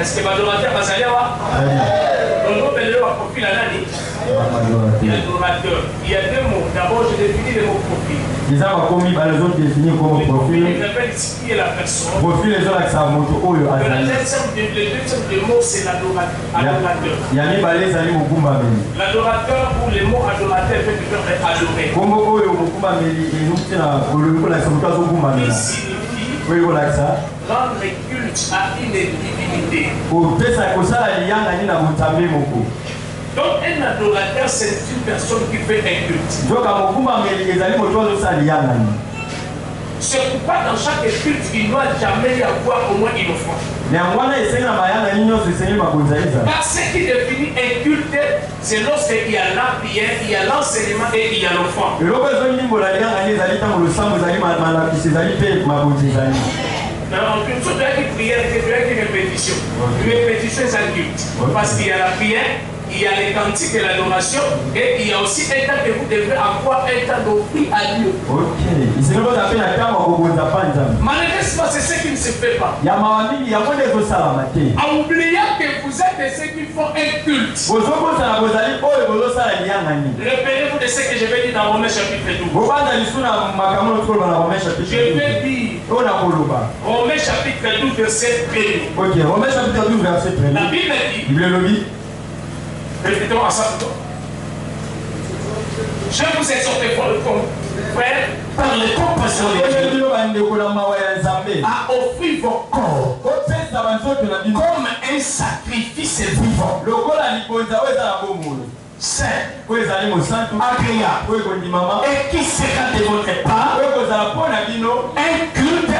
Est-ce que l'adorateur va s'aller là? Donc, on peut le profil à l'année. L'adorateur. Il y a deux mots. D'abord, je définis le mot profil. Les hommes commis par les autres définis comme profil. Ils appellent ici qui est la personne. Profil les autres avec sa moto. Le deuxième mot, c'est l'adorateur. L'adorateur, pour les mots adorateur, veut dire adorer. Il signifie rendre culte à une divinité. Donc un adorateur, c'est une personne qui fait un culte. C'est pourquoi dans chaque culte, il ne doit jamais y avoir au moins une offrande. Parce ce qui définit un culte, c'est lorsqu'il y a la prière, il y a l'enseignement et il y a l'offrande. Alors, une chose de prière, c'est une répétition. Une répétition, c'est un culte. Parce qu'il y a la prière, il y a les cantiques et l'adoration, et il y a aussi un temps que vous devrez avoir un temps d'offrir à Dieu. Malheureusement, c'est ce qui ne se fait pas. En oubliant que vous êtes de ceux qui font un culte. Repérez-vous de ce que je vais dire dans Romains chapitre 12. Je vais dire Romains chapitre 12, verset 1. Romains chapitre 12, verset 1. La Bible dit. Répétons ensemble. Je vous exhorte, frère, par les compassions de Dieu, à offrir vos corps comme un sacrifice vivant, saint, agréable, et qui sera de votre part un culte.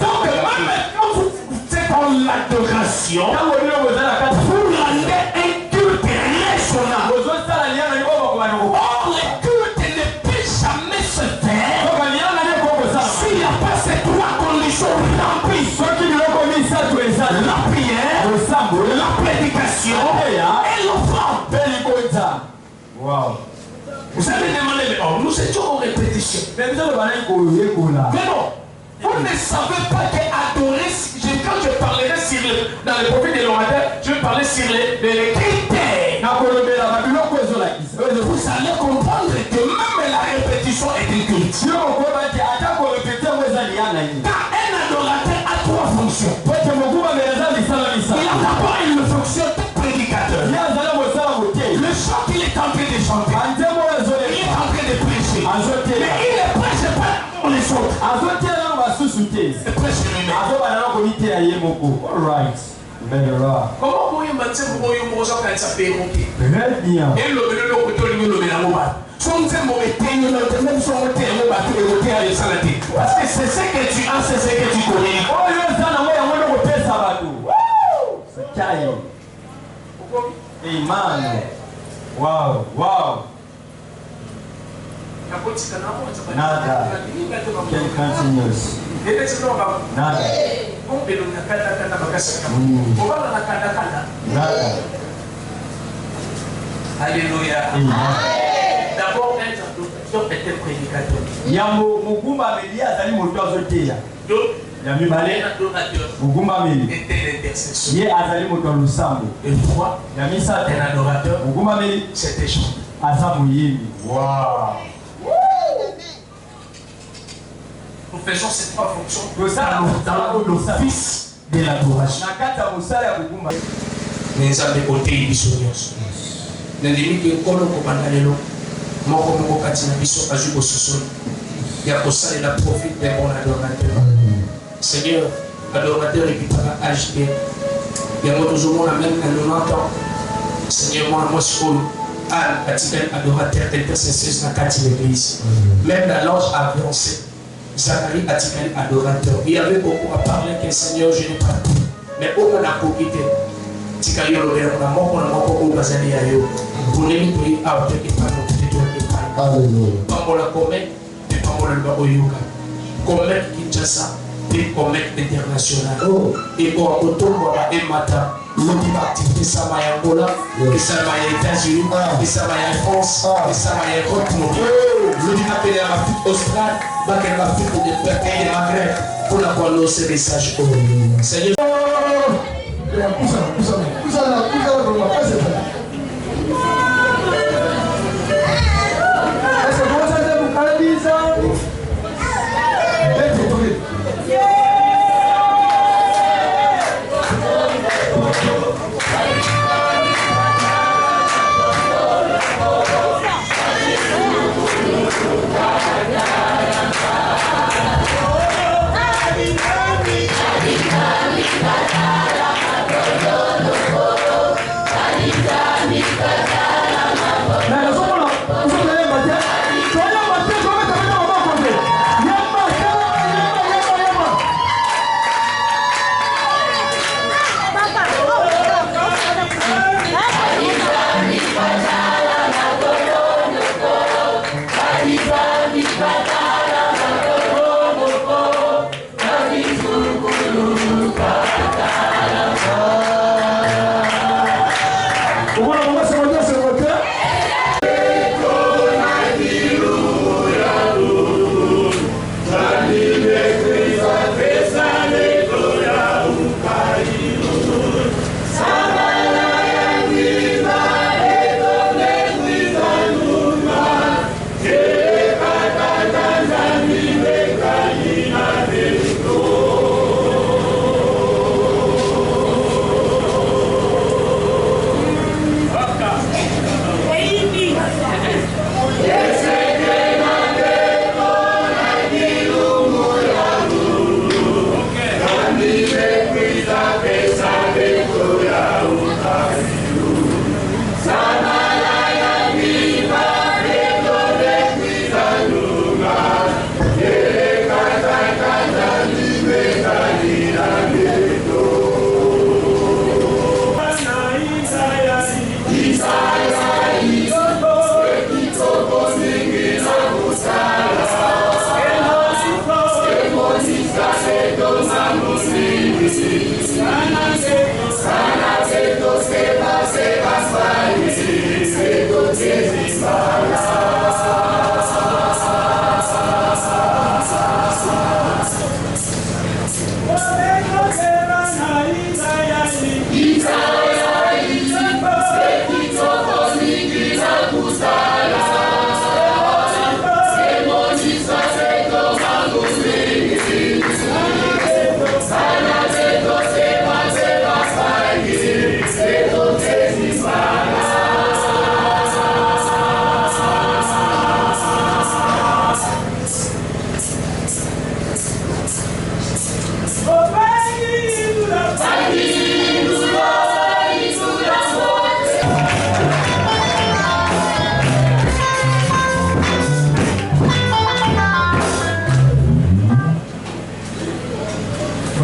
Donc, même quand vous êtes dans l'adoration, vous rendez un culte raisonnable. Or, le culte ne peut jamais se faire s'il n'y a pas ces trois conditions remplies. La prière, la prédication et l'offrande. Wow. Vous allez demander, mais oh, nous étions en répétition. Mais non, vous ne savez pas qu'adorer, quand je parlerai dans le prophète de l'orateur, je vais parler sur les critères. Vous allez comprendre que même la répétition est une culte. Car un adorateur a trois fonctions. Il a d'abord une fonction de prédicateur. Le chant qu'il est en train de chanter, il est en train de prêcher. Mais il ne prêche pas pour les autres. Il prêche lui-même. Comment vous pouvez parce que c'est ce que tu as, c'est ce que tu connais. Amen. Wow, wow. Nada. Can continues. Nada. Nada. Alléluia. D'abord, un était prédicateur. Yambo Mugumba Melia Zali Motozo Tea. Yami Bale Mugumba Meli était l'intercesseur. Yé Azali Motozo Sambo. Et trois, Yami Sa un adorateur. Mugumba Meli c'était Jean. Azamu Yimi. Wow. Nous faisons ces trois fonctions dans l'office de l'adoration. Mais à mes côtés, ils sont les limites de Kolo Kobanalelo, Moko Moko Katina Biso Ajubo Soso, Yakosa et la profite des bons adorateurs. Seigneur, adorateur et Pitara HB, Yamo toujours la même à 90 ans. Seigneur, moi, School, Anne, Katika, adorateur, intercesseur, na Kati l'église. Même dans l'ange avancé, Zacharie, Atikali, adorateur. Il y avait beaucoup à parler que Seigneur, je n'ai pas tout. Mais au moins, on a profité. Tikayo lobera na moko na moko ko bazali yayo bunemi tuli out ke pano teto ke pano haleluya pamola come de pamola ba oyuka comme Kinshasa et comme international et pour otombo ba emata lodi ba activité sama ya Angola et sama ya États-Unis et sama ya France et sama ya Europe lodi appelé à Afrique australe ba que l'Afrique de Maghreb pour la croix ce message. Seigneur.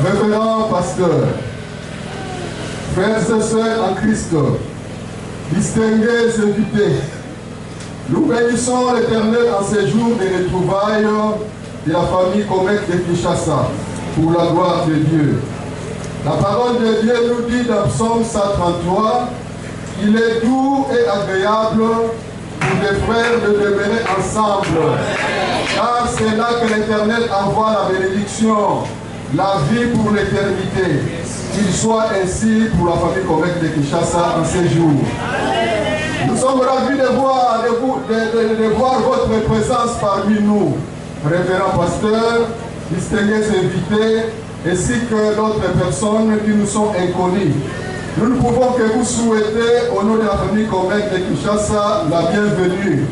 Révérend pasteur, frères et sœurs en Christ, distingués invités, nous bénissons l'Éternel en ces jours de retrouvailles de la famille Comet de Kinshasa, pour la gloire de Dieu. La parole de Dieu nous dit dans Psaume 133 qu'il est doux et agréable pour les frères de demeurer ensemble, car c'est là que l'Éternel envoie la bénédiction, la vie pour l'éternité. Qu'il soit ainsi pour la famille Comet de Kinshasa en ces jours. Nous sommes ravis de voir votre présence parmi nous, révérend pasteur, distingués invités, ainsi que d'autres personnes qui nous sont inconnues. Nous ne pouvons que vous souhaiter, au nom de la famille Comet de Kinshasa, la bienvenue.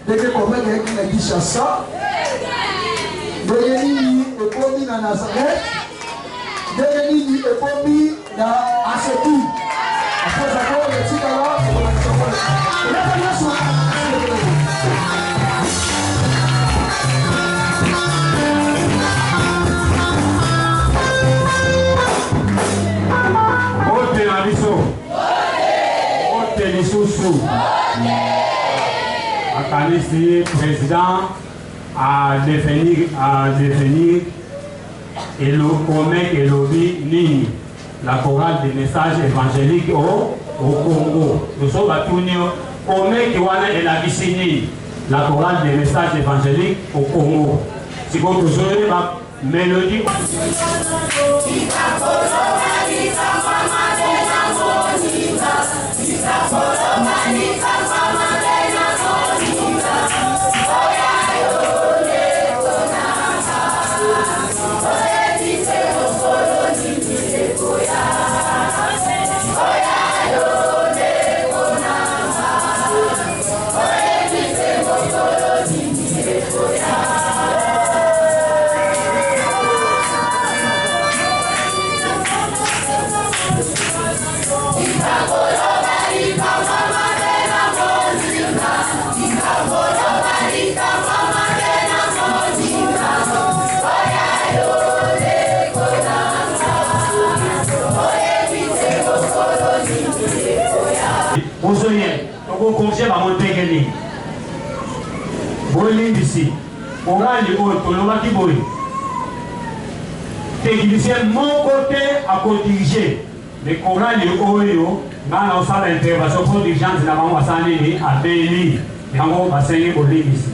Dès que comme quelqu'un a dit ça, Degeni est promis dans Nazareth, Degeni est promis dans Aseti. Après ça, on le dit alors, Akanisi, président, à définir et le commet et lobby Nini, la chorale des messages évangéliques au Congo. Nous sommes à Tounio, commet qui wana et la Vicini, la chorale des messages évangéliques au Congo. Si vous avez ma mélodie. Vous confiez à mon téléphone. Vous l'avez ici. On va aller au Tolomaki. Technicien, mon côté à co-diriger. Les chorales de Oyo, dans la salle d'intervention pour les gens de la maman à Béli. Et on va s'enseigner pour lui ici.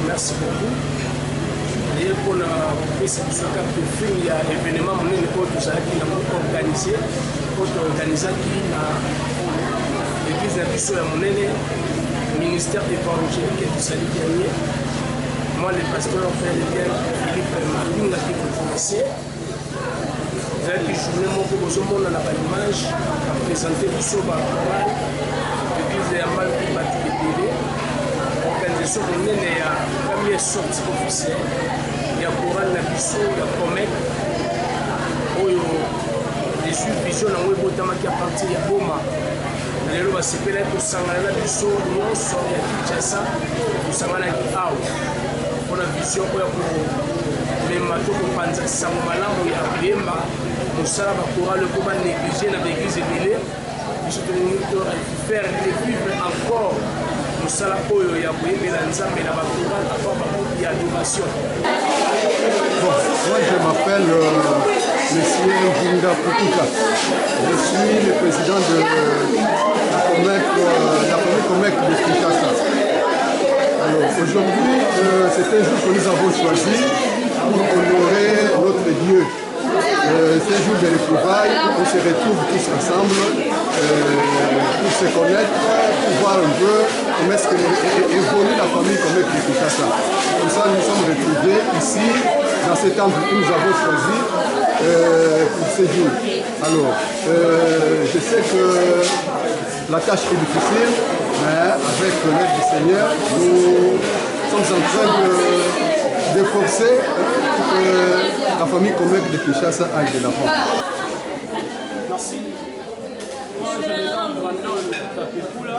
Merci beaucoup. Et pour la réception de il y a l'événement pour tout ça qui a organisé, pour organiser l'église de la ministère évangélique et du salut dernier. Moi, le pasteur Philippe Malinga qui vous connaissez. Vous avez pu jouer mon proposement dans la image, à présenter le saut par l'église de Yamal qui m'a dit télé. L'organisation de la première sortie officielle. Il y a Coran Nabiso, il y a Comet. Les vision dans le Botama qui a parti de Boma. Les lois s'appellent pour Sangana Biso, non, sur la Kinshasa, pour Sangana Kiao. Pour la vision, pour les matos pour Panza Samala, il y a Bema, pour ça, pour le combat négligé dans l'église de Mélé. Je suis faire revivre encore. Bon, moi je m'appelle Monsieur Jinda Putuka. Je suis le président de la première Comec de Kinshasa. Alors aujourd'hui, c'est un jour que nous avons choisi pour honorer notre Dieu. C'est un jour de retrouvailles, on se retrouve tous ensemble pour se connaître, pour voir un peu comment est-ce que évolue la famille Comec de Kinshasa. Comme ça, nous sommes retrouvés ici, dans ce temple que nous avons choisi pour ce jour. Alors, je sais que la tâche est difficile, mais avec l'aide du Seigneur, nous sommes en train de forcer pour que la famille Comec de Kinshasa aille de l'avant. Merci. Moi, je me nomme Brandon Kapekula,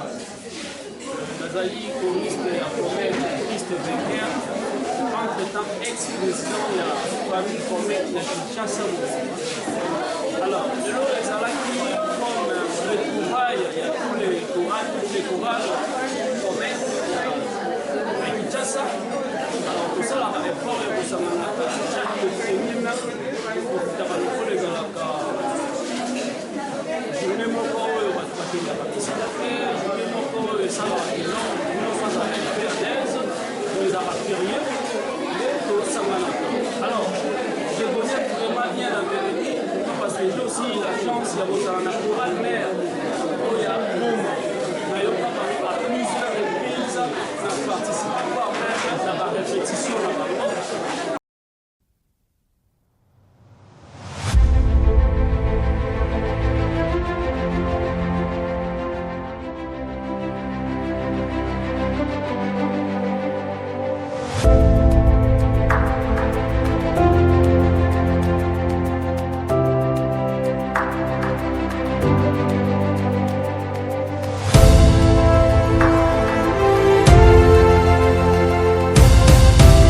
Nazali, choriste à Comec, choriste vécaire, entre-temps ex-président de la famille Comec de Kinshasa. Alors, de l'eau, les Alaki, comme retrouvailles, il y a tous les chorales Comec de Kinshasa. Alors, tout ça, la réforme est pour ça, chaque féminin, pour que les Alaka. Je ne m'en pas je ne m'en pas ça va être long, nous faisons un peu d'aise, nous avons rien, tout ça va. Alors, je connais vraiment bien la vérité, parce que j'ai aussi la chance d'avoir un chorale, mais